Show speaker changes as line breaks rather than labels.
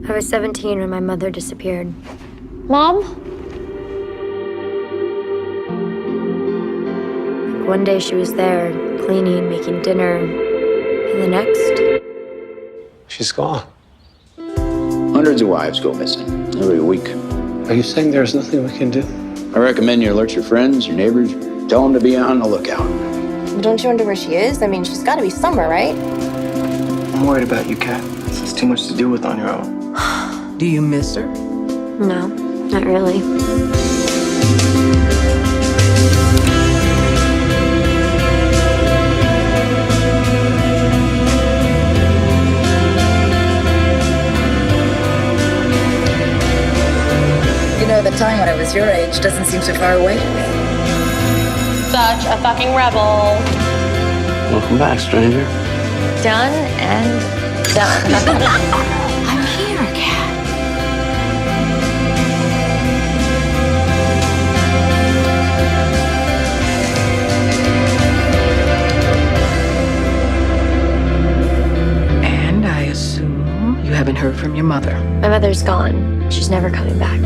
I was 17 when my mother disappeared.
Mom?
One day she was there, cleaning, making dinner, and the next...
She's gone.
Hundreds of wives go missing every week.
Are you saying there's nothing we can do?
I recommend you alert your friends, your neighbors, tell them to be on the lookout.
Don't you wonder where she is? I mean, she's got to be somewhere, right?
I'm worried about you, Kat. It's too much to deal with on your own.
Do you miss her?
No, not really.
You know, the time when I was your age doesn't seem so far away to me.
Such a fucking rebel.
Welcome back, stranger.
Done and done.
I'm here, Kat.
And I assume you haven't heard from your mother.
My mother's gone. She's never coming back.